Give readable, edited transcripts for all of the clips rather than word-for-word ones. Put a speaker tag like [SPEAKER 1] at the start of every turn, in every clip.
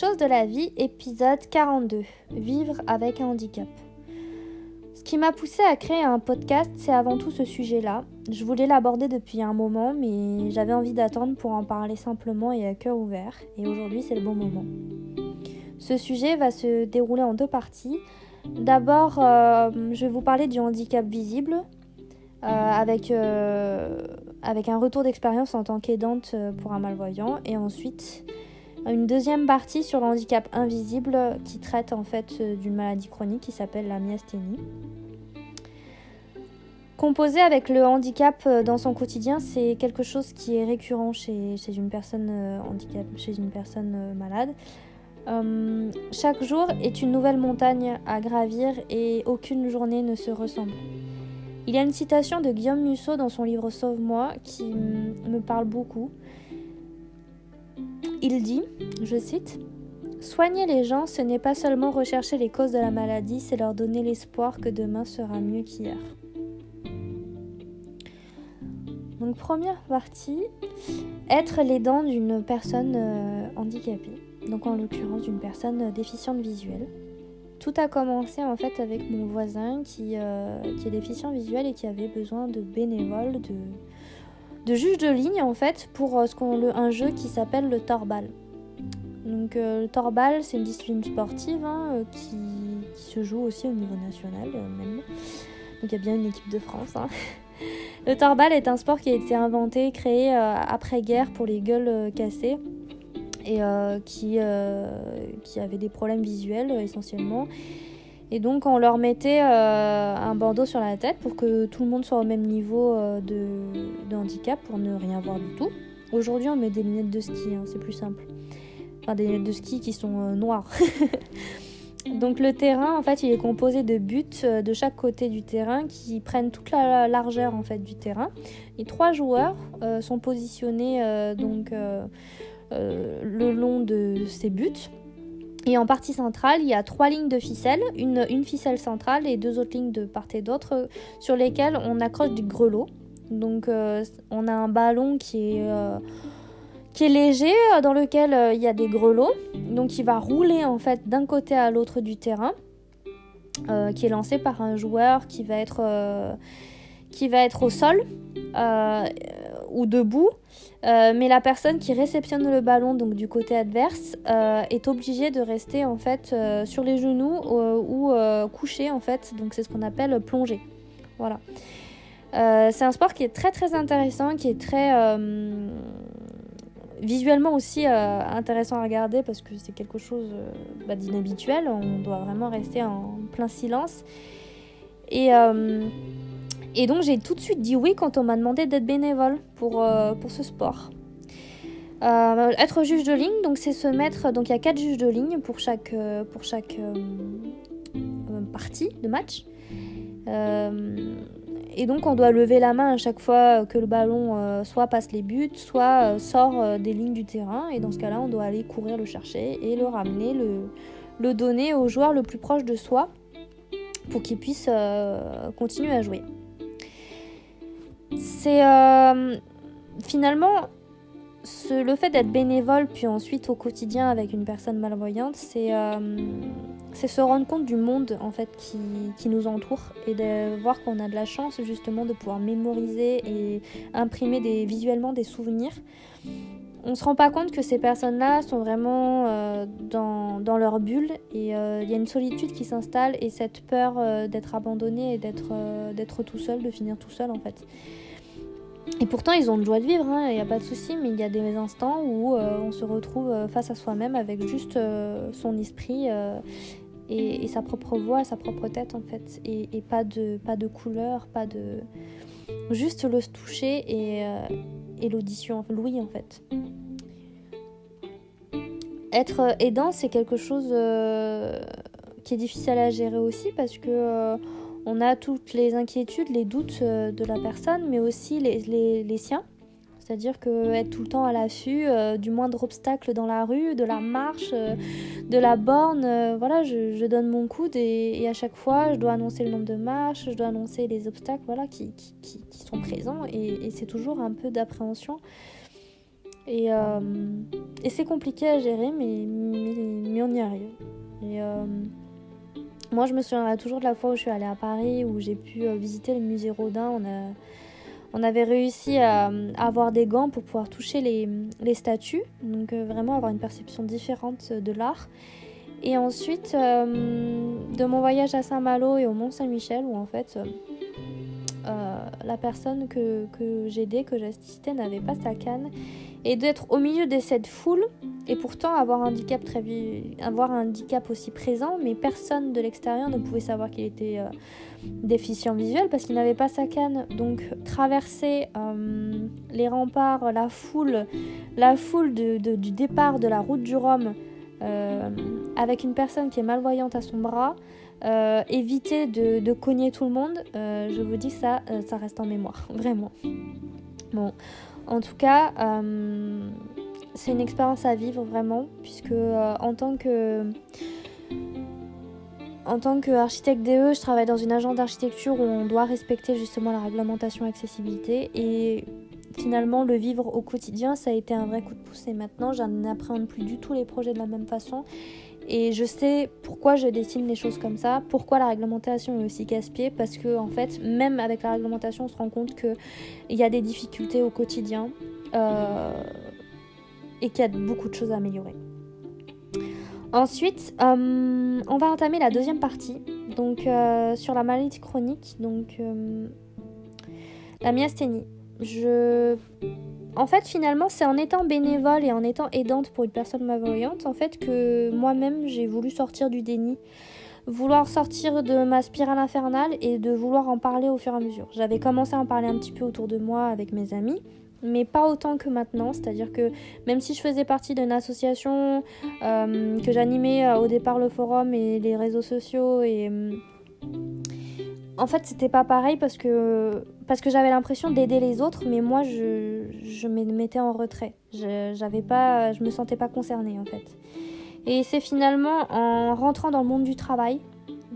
[SPEAKER 1] choses de la vie, épisode 42. Vivre avec un handicap. Ce qui m'a poussée à créer un podcast, c'est avant tout ce sujet-là. Je voulais l'aborder depuis un moment, mais j'avais envie d'attendre pour en parler simplement et à cœur ouvert. Et aujourd'hui, c'est le bon moment. Ce sujet va se dérouler en deux parties. D'abord, je vais vous parler du handicap visible, avec un retour d'expérience en tant qu'aidante pour un malvoyant. Et ensuite, une deuxième partie sur le handicap invisible qui traite en fait d'une maladie chronique qui s'appelle la myasthénie. Composer avec le handicap dans son quotidien, c'est quelque chose qui est récurrent chez une personne malade. Chaque jour est une nouvelle montagne à gravir et aucune journée ne se ressemble. Il y a une citation de Guillaume Musso dans son livre Sauve-moi qui me parle beaucoup. Il dit, je cite, « Soigner les gens, ce n'est pas seulement rechercher les causes de la maladie, c'est leur donner l'espoir que demain sera mieux qu'hier. » Donc première partie, être l'aidant d'une personne handicapée, donc en l'occurrence d'une personne déficiente visuelle. Tout a commencé en fait avec mon voisin qui est déficient visuel et qui avait besoin de bénévoles, de juges de ligne en fait pour un jeu qui s'appelle le torbal. Donc le torbal, c'est une discipline sportive qui se joue aussi au niveau national même. Donc il y a bien une équipe de France. Le torbal est un sport qui a été inventé, créé après-guerre pour les gueules cassées et qui avaient des problèmes visuels essentiellement. Et donc on leur mettait un bandeau sur la tête pour que tout le monde soit au même niveau de handicap pour ne rien voir du tout. Aujourd'hui on met des lunettes de ski, c'est plus simple. Enfin des lunettes de ski qui sont noires. Donc le terrain en fait il est composé de buts de chaque côté du terrain qui prennent toute la largeur en fait du terrain. Et 3 joueurs sont positionnés le long de ces buts. Et en partie centrale, il y a 3 lignes de ficelle, une ficelle centrale et 2 autres lignes de part et d'autre sur lesquelles on accroche des grelots. Donc on a un ballon qui est léger, dans lequel il y a des grelots. Donc il va rouler en fait d'un côté à l'autre du terrain, qui est lancé par un joueur qui va être au sol ou debout. Mais la personne qui réceptionne le ballon donc du côté adverse est obligée de rester en fait sur les genoux ou couchée en fait, donc c'est ce qu'on appelle plonger. Voilà. C'est un sport qui est très très intéressant, qui est très visuellement aussi intéressant à regarder parce que c'est quelque chose d'inhabituel, on doit vraiment rester en plein silence et donc j'ai tout de suite dit oui quand on m'a demandé d'être bénévole pour ce sport. Être juge de ligne, donc c'est se mettre. Donc il y a 4 juges de ligne pour chaque partie de match. Et donc on doit lever la main à chaque fois que le ballon soit passe les buts, soit sort des lignes du terrain. Et dans ce cas-là, on doit aller courir le chercher et le ramener, le donner au joueur le plus proche de soi pour qu'il puisse continuer à jouer. C'est finalement le fait d'être bénévole puis ensuite au quotidien avec une personne malvoyante, c'est se rendre compte du monde en fait qui nous entoure et de voir qu'on a de la chance justement de pouvoir mémoriser et imprimer visuellement des souvenirs. On se rend pas compte que ces personnes-là sont vraiment dans leur bulle et il y a une solitude qui s'installe et cette peur d'être abandonné et d'être tout seul, de finir tout seul en fait. Et pourtant ils ont de joie de vivre, il n'y a pas de souci, mais il y a des instants où on se retrouve face à soi-même avec juste son esprit et sa propre voix, sa propre tête en fait, et pas de couleur, juste le toucher et l'audition, l'ouïe en fait. Être aidant, c'est quelque chose qui est difficile à gérer aussi parce que on a toutes les inquiétudes, les doutes de la personne, mais aussi les siens. C'est-à-dire qu'être tout le temps à l'affût du moindre obstacle dans la rue, de la marche, de la borne, voilà, je donne mon coude et à chaque fois, je dois annoncer le nombre de marches, je dois annoncer les obstacles voilà, qui sont présents et c'est toujours un peu d'appréhension. Et c'est compliqué à gérer, mais on y arrive. Et moi, je me souviendrai toujours de la fois où je suis allée à Paris, où j'ai pu visiter le musée Rodin. On avait réussi à avoir des gants pour pouvoir toucher les statues, donc vraiment avoir une perception différente de l'art. Et ensuite, de mon voyage à Saint-Malo et au Mont-Saint-Michel, où en fait, la personne que j'aidais, que j'assistais, n'avait pas sa canne. Et d'être au milieu de cette foule, et pourtant avoir un handicap aussi présent, mais personne de l'extérieur ne pouvait savoir qu'il était déficient visuel parce qu'il n'avait pas sa canne. Donc traverser les remparts, la foule du départ de la route du Rhum avec une personne qui est malvoyante à son bras, éviter de cogner tout le monde, je vous dis ça reste en mémoire, vraiment. Bon, en tout cas, c'est une expérience à vivre vraiment, puisque en tant qu'architecte DE, je travaille dans une agence d'architecture où on doit respecter justement la réglementation accessibilité, et finalement le vivre au quotidien, ça a été un vrai coup de pouce, et maintenant je n'appréhende plus du tout les projets de la même façon. Et je sais pourquoi je dessine les choses comme ça, pourquoi la réglementation est aussi casse-pied, parce que en fait, même avec la réglementation, on se rend compte qu'il y a des difficultés au quotidien et qu'il y a beaucoup de choses à améliorer. Ensuite, on va entamer la deuxième partie, donc sur la maladie chronique, donc la myasthénie. En fait, finalement, c'est en étant bénévole et en étant aidante pour une personne malvoyante, en fait, que moi-même, j'ai voulu sortir du déni, vouloir sortir de ma spirale infernale et de vouloir en parler au fur et à mesure. J'avais commencé à en parler un petit peu autour de moi avec mes amis, mais pas autant que maintenant. C'est-à-dire que même si je faisais partie d'une association, que j'animais au départ le forum et les réseaux sociaux, et en fait, c'était pas pareil parce que j'avais l'impression d'aider les autres, mais moi, je me mettais en retrait. Je me sentais pas concernée, en fait. Et c'est finalement en rentrant dans le monde du travail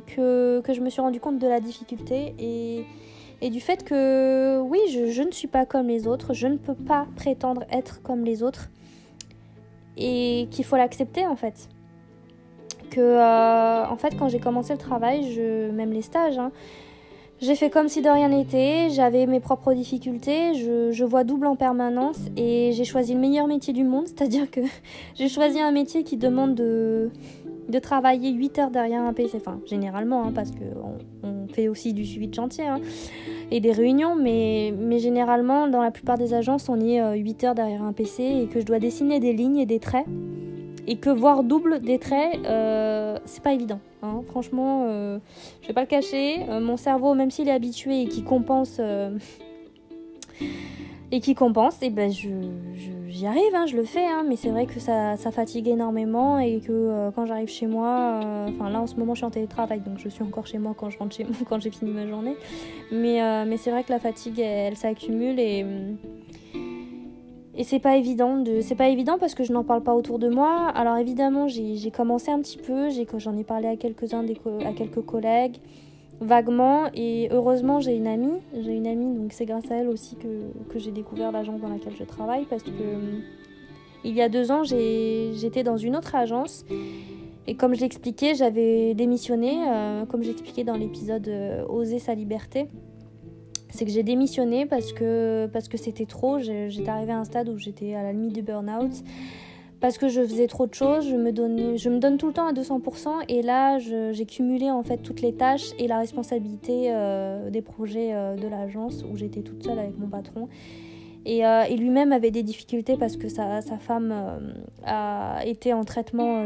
[SPEAKER 1] que je me suis rendu compte de la difficulté et du fait que, oui, je ne suis pas comme les autres, je ne peux pas prétendre être comme les autres, et qu'il faut l'accepter, en fait. En fait, quand j'ai commencé le travail, même les stages, j'ai fait comme si de rien n'était, j'avais mes propres difficultés, je vois double en permanence et j'ai choisi le meilleur métier du monde, c'est-à-dire que j'ai choisi un métier qui demande de travailler 8 heures derrière un PC, enfin généralement, parce qu'on fait aussi du suivi de chantier et des réunions, mais généralement dans la plupart des agences on est 8 heures derrière un PC et que je dois dessiner des lignes et des traits. Et que voir double des traits, c'est pas évident. Franchement, je vais pas le cacher. Mon cerveau, même s'il est habitué et qui compense, et ben j'y arrive, je le fais. Mais c'est vrai que ça fatigue énormément et que quand j'arrive chez moi, là en ce moment je suis en télétravail, donc je suis encore chez moi quand je rentre chez moi, quand j'ai fini ma journée. Mais c'est vrai que la fatigue, elle s'accumule et c'est pas évident parce que je n'en parle pas autour de moi. Alors évidemment, j'ai commencé un petit peu, j'en ai parlé à à quelques collègues, vaguement, et heureusement j'ai une amie, donc c'est grâce à elle aussi que j'ai découvert l'agence dans laquelle je travaille, parce que il y a 2 ans, j'étais dans une autre agence, et comme je l'expliquais, j'avais démissionné, comme j'expliquais dans l'épisode Oser sa liberté. C'est que j'ai démissionné parce que c'était trop. J'étais arrivée à un stade où j'étais à la limite du burn-out. Parce que je faisais trop de choses, je me donne tout le temps à 200%. Et là, j'ai cumulé en fait toutes les tâches et la responsabilité des projets de l'agence où j'étais toute seule avec mon patron. Et lui-même avait des difficultés parce que sa femme a été en traitement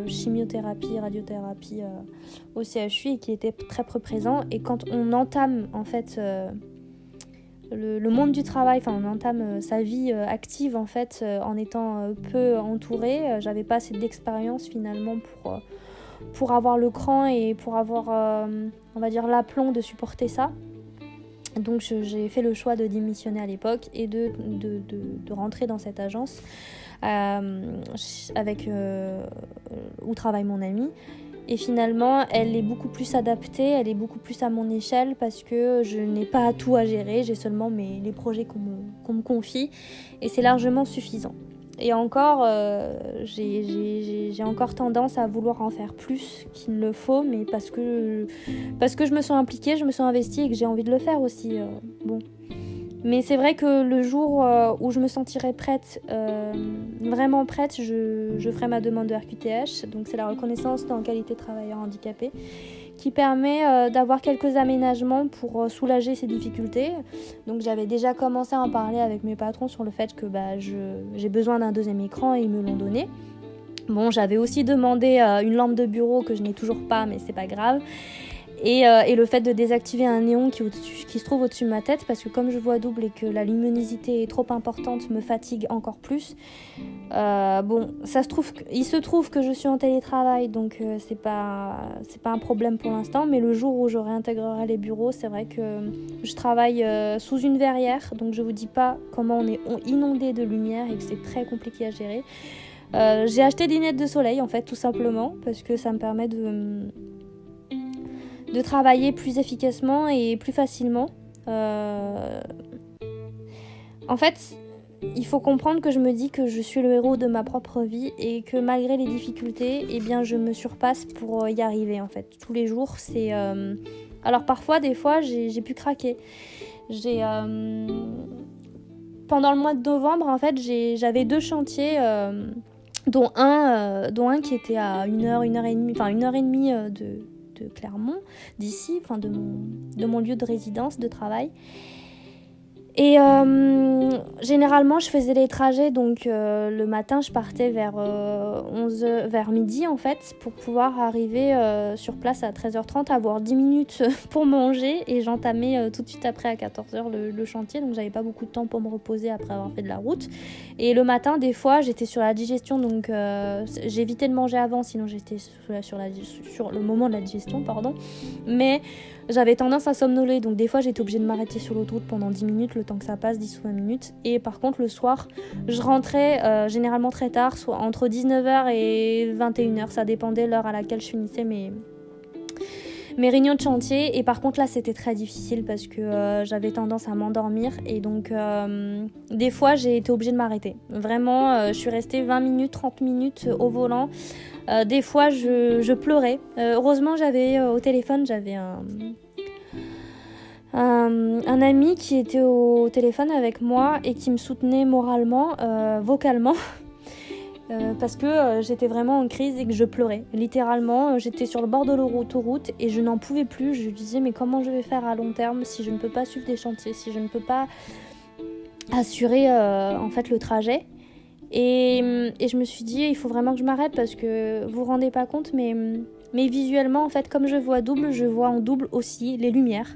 [SPEAKER 1] chimiothérapie, radiothérapie au CHU et qui était très peu présent. Et quand on entame en fait le monde du travail, on entame sa vie active en fait en étant peu entourée, j'avais pas assez d'expérience finalement pour avoir le cran et pour avoir on va dire l'aplomb de supporter ça. Donc j'ai fait le choix de démissionner à l'époque et de rentrer dans cette agence où travaille mon amie. Et finalement, elle est beaucoup plus adaptée, elle est beaucoup plus à mon échelle parce que je n'ai pas tout à gérer, j'ai seulement les projets qu'on me confie et c'est largement suffisant. Et encore, j'ai encore tendance à vouloir en faire plus qu'il ne le faut, mais parce que je me sens impliquée, je me sens investie et que j'ai envie de le faire aussi. Bon. Mais c'est vrai que le jour où je me sentirai prête, vraiment prête, je ferai ma demande de RQTH. Donc c'est la reconnaissance en qualité de travailleur handicapé, qui permet d'avoir quelques aménagements pour soulager ces difficultés. Donc j'avais déjà commencé à en parler avec mes patrons sur le fait que j'ai besoin d'un deuxième écran et ils me l'ont donné. Bon, j'avais aussi demandé une lampe de bureau que je n'ai toujours pas, mais c'est pas grave. Et le fait de désactiver un néon qui se trouve au-dessus de ma tête, parce que comme je vois double et que la luminosité est trop importante, me fatigue encore plus. Bon, il se trouve que je suis en télétravail, donc c'est pas un problème pour l'instant, mais le jour où je réintégrerai les bureaux, c'est vrai que je travaille sous une verrière, donc je vous dis pas comment on est inondé de lumière et que c'est très compliqué à gérer. J'ai acheté des lunettes de soleil, en fait, tout simplement, parce que ça me permet de travailler plus efficacement et plus facilement. En fait, il faut comprendre que je me dis que je suis le héros de ma propre vie et que malgré les difficultés, eh bien, je me surpasse pour y arriver, en fait. Tous les jours, c'est... Alors parfois, des fois, j'ai pu craquer. Pendant le mois de novembre, en fait, j'avais 2 chantiers... dont un qui était à 1h30 de Clermont, d'ici, enfin de mon lieu de résidence, de travail. Et généralement, je faisais les trajets, donc le matin, je partais vers midi, en fait, pour pouvoir arriver sur place à 13h30, avoir 10 minutes pour manger, et j'entamais tout de suite après à 14h le chantier, donc j'avais pas beaucoup de temps pour me reposer après avoir fait de la route. Et le matin, des fois, j'étais sur la digestion, donc j'évitais de manger avant, sinon j'étais sur le moment de la digestion, pardon. Mais j'avais tendance à somnoler, donc des fois j'étais obligée de m'arrêter sur l'autoroute pendant 10 minutes, le temps que ça passe, 10 ou 20 minutes. Et par contre, le soir, je rentrais généralement très tard, soit entre 19h et 21h, ça dépendait de l'heure à laquelle je finissais mes réunions de chantier. Et par contre là, c'était très difficile parce que j'avais tendance à m'endormir, et donc des fois j'ai été obligée de m'arrêter. Vraiment, je suis restée 20 minutes, 30 minutes au volant. Des fois je pleurais. Heureusement, j'avais au téléphone, j'avais un ami qui était au téléphone avec moi et qui me soutenait moralement, vocalement. Parce que j'étais vraiment en crise et que je pleurais. Littéralement, j'étais sur le bord de l'autoroute et je n'en pouvais plus. Je disais, mais comment je vais faire à long terme si je ne peux pas suivre des chantiers, si je ne peux pas assurer en fait le trajet. Et je me suis dit, il faut vraiment que je m'arrête, parce que vous vous rendez pas compte, mais visuellement, en fait, comme je vois double, je vois en double aussi les lumières.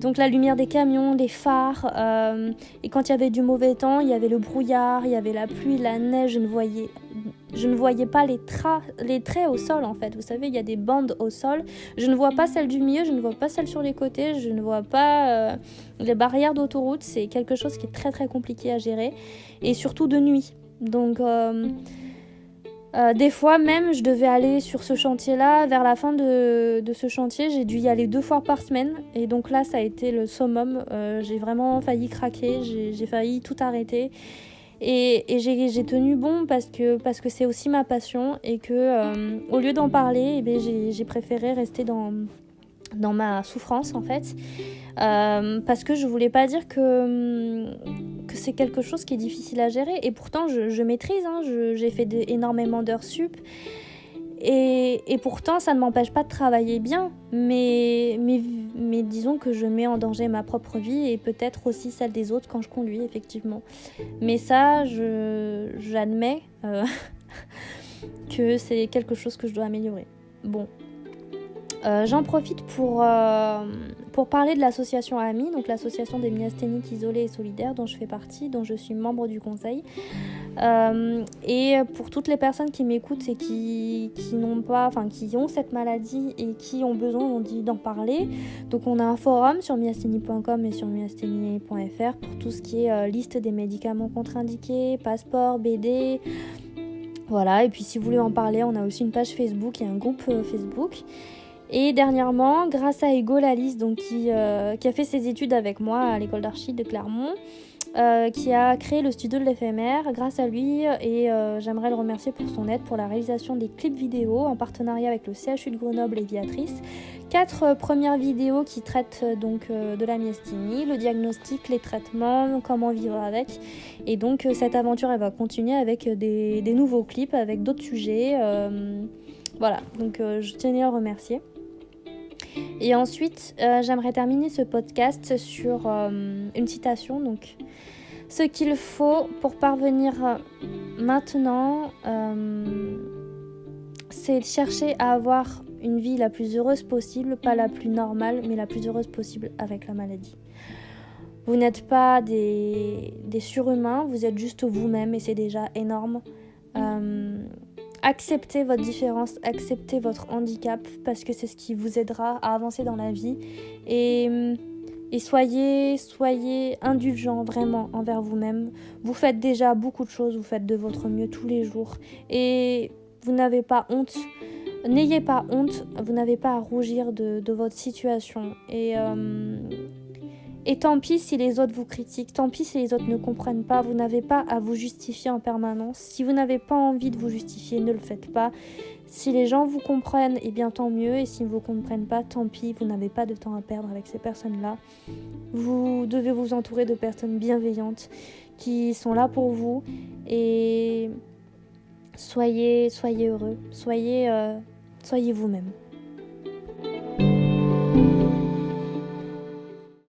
[SPEAKER 1] Donc la lumière des camions, les phares, et quand il y avait du mauvais temps, il y avait le brouillard, il y avait la pluie, la neige, je ne voyais pas les traits au sol, en fait. Vous savez, il y a des bandes au sol. Je ne vois pas celle du milieu, je ne vois pas celle sur les côtés, je ne vois pas les barrières d'autoroute. C'est quelque chose qui est très très compliqué à gérer, et surtout de nuit. Donc des fois même, je devais aller sur ce chantier-là. Vers la fin de ce chantier, j'ai dû y aller 2 fois par semaine. Et donc là, ça a été le summum. J'ai vraiment failli craquer, j'ai failli tout arrêter. Et j'ai tenu bon parce que c'est aussi ma passion. Et que au lieu d'en parler, j'ai préféré rester dans ma souffrance, en fait. Parce que je voulais pas dire que c'est quelque chose qui est difficile à gérer, et pourtant je maîtrise, hein, j'ai fait énormément d'heures sup, et pourtant ça ne m'empêche pas de travailler bien, mais disons que je mets en danger ma propre vie et peut-être aussi celle des autres quand je conduis, effectivement. Mais ça, j'admets que c'est quelque chose que je dois améliorer. Bon. J'en profite pour parler de l'association AMI, donc l'association des myasthéniques isolés et solidaires, dont je fais partie, dont je suis membre du conseil. Et pour toutes les personnes qui m'écoutent et qui ont cette maladie et qui ont besoin d'en parler, donc on a un forum sur myasthénie.com et sur myasthénie.fr pour tout ce qui est liste des médicaments contre-indiqués, passeport, BD. Voilà, et puis si vous voulez en parler, on a aussi une page Facebook et un groupe Facebook. Et dernièrement, grâce à Hugo Lalisse, donc qui a fait ses études avec moi à l'école d'archi de Clermont, qui a créé le studio de l'éphémère. Grâce à lui, et j'aimerais le remercier pour son aide pour la réalisation des clips vidéo en partenariat avec le CHU de Grenoble et Viatrice. 4 premières vidéos qui traitent donc de la myasthénie, le diagnostic, les traitements, comment vivre avec. Et donc cette aventure elle va continuer avec des nouveaux clips, avec d'autres sujets. Voilà, donc je tenais à le remercier. Et ensuite, j'aimerais terminer ce podcast sur une citation. Donc, ce qu'il faut pour parvenir maintenant, c'est de chercher à avoir une vie la plus heureuse possible, pas la plus normale, mais la plus heureuse possible avec la maladie. Vous n'êtes pas des surhumains, vous êtes juste vous-même et c'est déjà énorme. Acceptez votre différence, acceptez votre handicap parce que c'est ce qui vous aidera à avancer dans la vie et soyez indulgents vraiment envers vous-même. Vous faites déjà beaucoup de choses, vous faites de votre mieux tous les jours et vous n'avez pas honte. N'ayez pas honte, vous n'avez pas à rougir de votre situation et tant pis si les autres vous critiquent, tant pis si les autres ne comprennent pas, vous n'avez pas à vous justifier en permanence. Si vous n'avez pas envie de vous justifier, ne le faites pas. Si les gens vous comprennent, eh bien tant mieux. Et s'ils ne vous comprennent pas, tant pis, vous n'avez pas de temps à perdre avec ces personnes-là. Vous devez vous entourer de personnes bienveillantes qui sont là pour vous. Et soyez heureux, soyez vous-même.